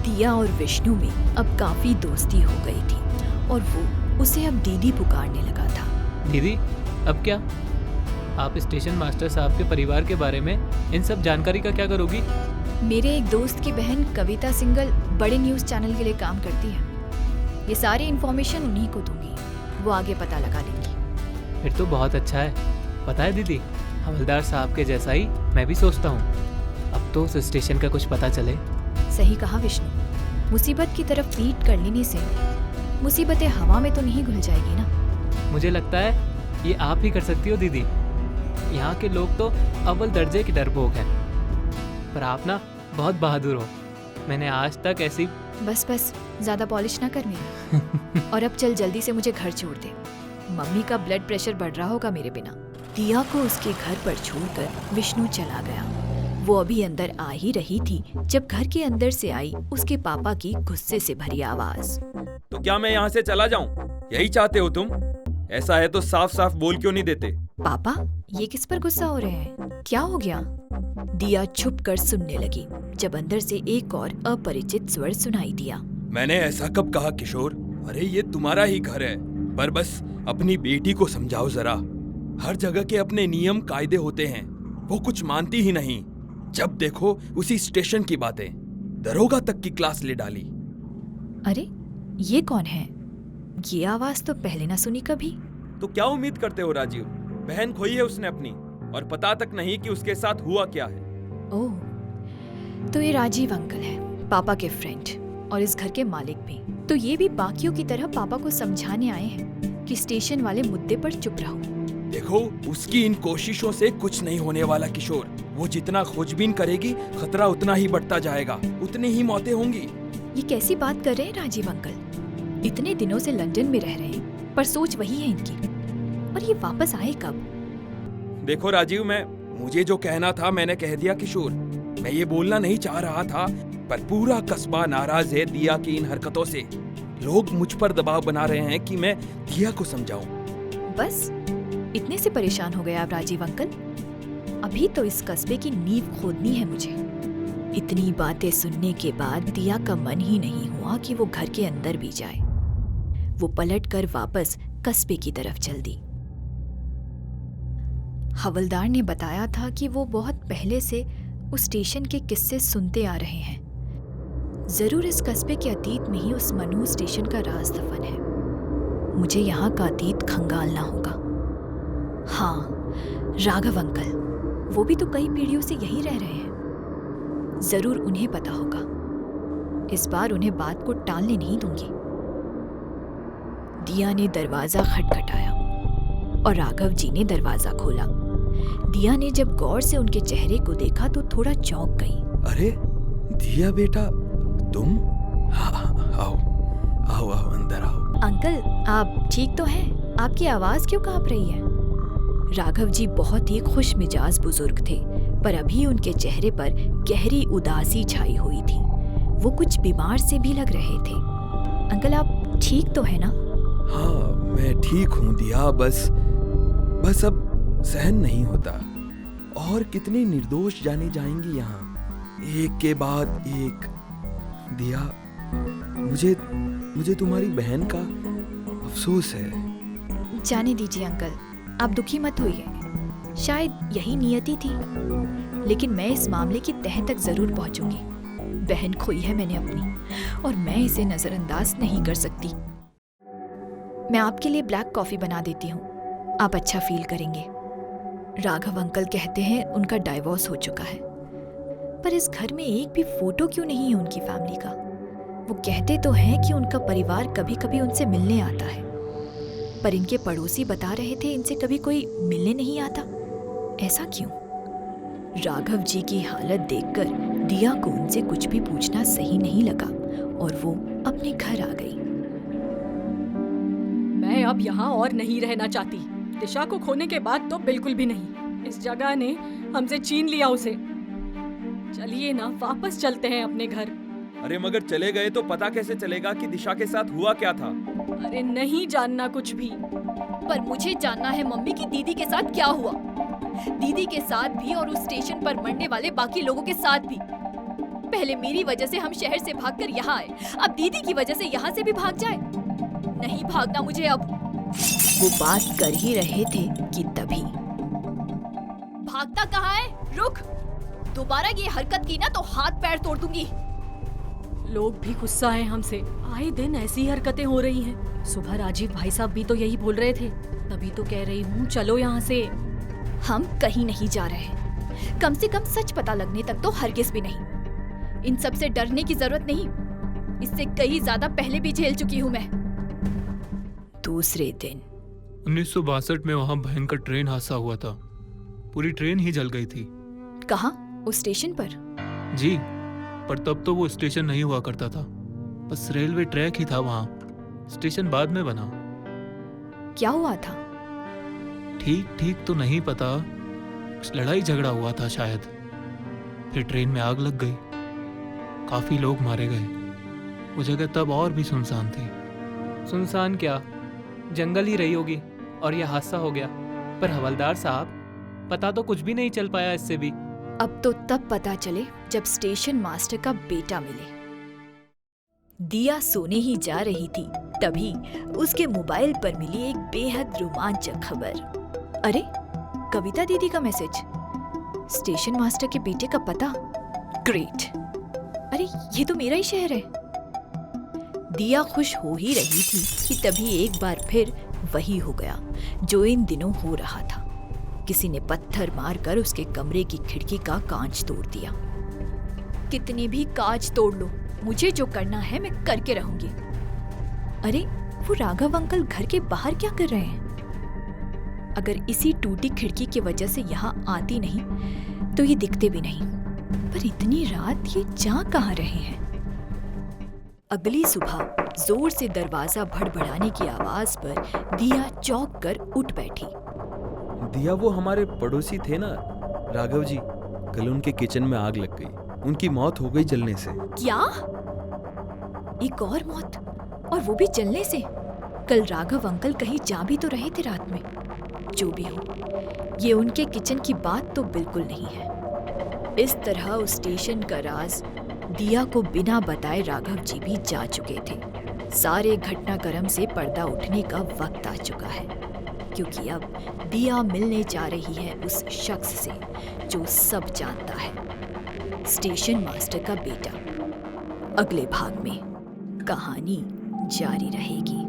दिया और विष्णु में अब काफी दोस्ती हो गई थी और वो उसे अब दीदी पुकारने लगा था। दीदी, अब क्या? आप स्टेशन मास्टर साहब के परिवार के बारे में इन सब जानकारी का क्या करोगी? मेरे एक दोस्त की बहन कविता सिंगल बड़े न्यूज़ चैनल के लिए काम करती है। ये सारी इन्फॉर्मेशन उन्हीं को दूंगी, वो आगे पता लगा लेंगी। फिर तो बहुत अच्छा है। पता है दीदी, हवलदार साहब के जैसा ही मैं भी सोचता हूँ। अब तो उस स्टेशन का कुछ पता चले। सही कहा विष्णु, मुसीबत की तरफ लीड कर लेने से मुसीबतें हवा में तो नहीं घुल जाएगी ना। मुझे लगता है ये आप ही कर सकती हो दीदी। यहाँ के लोग तो अव्वल दर्जे के डरपोक हैं, पर आप ना बहुत बहादुर हो। मैंने आज तक ऐसी... बस ज्यादा पॉलिश ना कर मेरी। और अब चल जल्दी से मुझे घर छोड़ दे, मम्मी का ब्लड प्रेशर बढ़ रहा होगा मेरे बिना। दिया को उसके घर पर छोड़कर विष्णु चला गया। वो अभी अंदर आ ही रही थी जब घर के अंदर से आई उसके पापा की गुस्से से भरी आवाज। तो क्या मैं यहाँ से चला जाऊँ? यही चाहते हो तुम? ऐसा है तो साफ साफ बोल क्यों नहीं देते? पापा, ये किस पर गुस्सा हो रहे हैं? क्या हो गया? दिया छुप कर सुनने लगी जब अंदर से एक और अपरिचित स्वर सुनाई दिया। मैंने ऐसा कब कहा किशोर? अरे ये तुम्हारा ही घर है, पर बस अपनी बेटी को समझाओ जरा। हर जगह के अपने नियम कायदे होते हैं, वो कुछ मानती ही नहीं। जब देखो उसी स्टेशन की बातें, दरोगा तक की क्लास ले डाली। अरे ये कौन है? ये आवाज तो पहले ना सुनी कभी। तो क्या उम्मीद करते हो राजीव? बहन खोई है उसने अपनी, और पता तक नहीं कि उसके साथ हुआ क्या है। ओह, तो ये राजीव अंकल है, पापा के फ्रेंड और इस घर के मालिक भी। तो ये भी बाकियों की तरह पापा को समझाने आए हैं कि स्टेशन वाले मुद्दे पर चुप रहो। देखो, उसकी इन कोशिशों से कुछ नहीं होने वाला किशोर। वो जितना खोजबीन करेगी खतरा उतना ही बढ़ता जाएगा, उतनी ही मौतें होंगी। ये कैसी बात कर रहे हैं राजीव अंकल? इतने दिनों से लंदन में रह रहे हैं, पर सोच वही है इनकी। और ये वापस आए कब? देखो राजीव, मुझे जो कहना था मैंने कह दिया किशोर। मैं ये बोलना नहीं चाह रहा था, पर पूरा कस्बा नाराज है दिया की इन हरकतों से। लोग मुझ पर दबाव बना रहे हैं कि मैं दिया को समझाऊं। बस इतने से परेशान हो गए आप राजीव अंकल? अभी तो इस कस्बे की नींव खोदनी है मुझे। इतनी बातें सुनने के बाद दिया का मन ही नहीं हुआ कि वो घर के अंदर भी जाए। वो पलटकर वापस कस्बे की तरफ चल दी। हवलदार ने बताया था कि वो बहुत पहले से उस स्टेशन के किस्से सुनते आ रहे हैं। जरूर इस कस्बे के अतीत में ही उस मनहूस स्टेशन का राज दफन है। मुझे यहाँ का अतीत खंगालना होगा। हाँ, राघव अंकल, वो भी तो कई पीढ़ियों से यहीं रह रहे हैं। जरूर उन्हें पता होगा। इस बार उन्हें बात को टालने नहीं दूंगी। दिया ने दरवाजा खटखटाया और राघव जी ने दरवाजा खोला। दिया ने जब गौर से उनके चेहरे को देखा तो थोड़ा चौंक गई। अरे दिया बेटा, तुम? आओ आओ आओ, अंदर आओ। अंकल, आप ठीक तो हैं? आपकी आवाज क्यों कांप रही है? राघव जी बहुत ही खुश मिजाज बुजुर्ग थे, पर अभी उनके चेहरे पर गहरी उदासी छाई हुई थी। वो कुछ बीमार से भी लग रहे थे। अंकल, आप ठीक तो है ना? हाँ, मैं ठीक हूँ दिया, बस अब सहन नहीं होता। और कितने निर्दोष जाने जाएंगी यहाँ, एक के बाद एक। दिया, मुझे तुम्हारी बहन का अफसोस है। जाने दीजिए अंकल, आप दुखी मत होइए। शायद यही नियति थी, लेकिन मैं इस मामले की तह तक जरूर पहुंचूंगी। बहन खोई है मैंने अपनी, और मैं इसे नजरअंदाज नहीं कर सकती। मैं आपके लिए ब्लैक कॉफी बना देती हूँ, आप अच्छा फील करेंगे। राघव अंकल कहते हैं उनका डाइवोर्स हो चुका है, पर इस घर में एक भी फोटो क्यों नहीं है उनकी फैमिली का? वो कहते तो हैं कि उनका परिवार कभी कभी उनसे मिलने आता है, पर इनके पड़ोसी बता रहे थे इनसे कभी कोई मिलने नहीं आता। ऐसा क्यों? राघव जी की हालत देखकर दिया को उनसे कुछ भी पूछना सही नहीं लगा और वो अपने घर आ गई। मैं अब यहाँ और नहीं रहना चाहती। दिशा को खोने के बाद तो बिल्कुल भी नहीं। इस जगह ने हमसे छीन लिया उसे। चलिए ना, वापस चलते हैं अपने घर। अरे मगर चले गए तो पता कैसे चलेगा कि दिशा के साथ हुआ क्या था? अरे नहीं जानना कुछ भी। पर मुझे जानना है मम्मी की दीदी के साथ क्या हुआ। दीदी के साथ भी और उस स्टेशन पर मरने वाले बाकी लोगों के साथ भी। पहले मेरी वजह से हम शहर से भागकर यहाँ आए, अब दीदी की वजह से यहाँ से भी भाग जाए। नहीं भागना मुझे अब। वो बात कर ही रहे थे कि तभी भागता कहाँ है? रुक, दोबारा ये हरकत की ना तो हाथ पैर तोड़ दूंगी। लोग भी गुस्सा हैं हमसे, आए दिन ऐसी हरकतें हो रही हैं। सुबह राजीव भाई साहब भी तो यही बोल रहे थे, तभी तो कह रही हूँ चलो यहाँ से। हम कहीं नहीं जा रहे हैं, कम से कम सच पता लगने तक तो हरगिज भी नहीं। इन सब से डरने की जरूरत नहीं, इससे कहीं ज्यादा पहले भी झेल चुकी हूँ मैं। दूसरे दिन 1962 में वहाँ भयंकर ट्रेन हादसा हुआ था। पूरी ट्रेन ही जल गई थी। कहाँ? उस स्टेशन पर? जी, पर तब तो वो स्टेशन नहीं हुआ करता था, बस रेलवे ट्रैक ही था वहाँ। स्टेशन बाद में बना। क्या हुआ था? ठीक तो नहीं पता, कुछ लड़ाई झगड़ा हुआ था शायद। फिर ट्रेन में आग लग गई, काफी लोग मारे गए। वो जगह तब और भी सुनसान थी। सुनसान क्या, जंगल ही रही होगी और यह हादसा हो गया। पर हवलदार साहब, पता तो कुछ भी नहीं चल पाया इससे भी। अब तो तब पता चले जब स्टेशन मास्टर का बेटा मिले। दिया सोने ही जा रही थी, तभी उसके मोबाइल पर मिली एक बेहद रोमांचक खबर। अरे, कविता दीदी का मैसेज। स्टेशन मास्टर के बेटे का पता। ग्रेट। अरे, ये तो मेरा ही शहर है। दिया खुश हो ही रही थी कि तभी एक बार फिर वही हो गया जो इन दिनों हो रहा था। किसी ने पत्थर मारकर उसके कमरे की खिड़की का कांच तोड़ दिया। कितने भी कांच तोड़ लो, मुझे जो करना है मैं करके रहूंगी। अरे, वो राघव अंकल घर के बाहर क्या कर रहे हैं? अगर इसी टूटी खिड़की की वजह से यहाँ आती नहीं तो ये दिखते भी नहीं, पर इतनी रात ये जा कहाँ रहे हैं? अगली सुबह जोर से दरवाजा भड़बड़ाने की आवाज पर दिया चौंक कर उठ बैठी। दिया, वो हमारे पड़ोसी थे ना, राघव जी। कल उनके किचन में आग लग गई, उनकी मौत हो गई जलने से। क्या? एक और मौत, और वो भी जलने से? कल राघव अंकल कहीं जा भी तो रहे थे रात में। जो भी हो, ये उनके किचन की बात तो बिल्कुल नहीं है। इस तरह उस स्टेशन का राज दिया को बिना बताए राघव जी भी जा चुके थे। सारे घटनाक्रम से पर्दा उठने का वक्त आ चुका है, क्योंकि अब दिया मिलने जा रही है उस शख्स से जो सब जानता है, स्टेशन मास्टर का बेटा। अगले भाग में कहानी जारी रहेगी।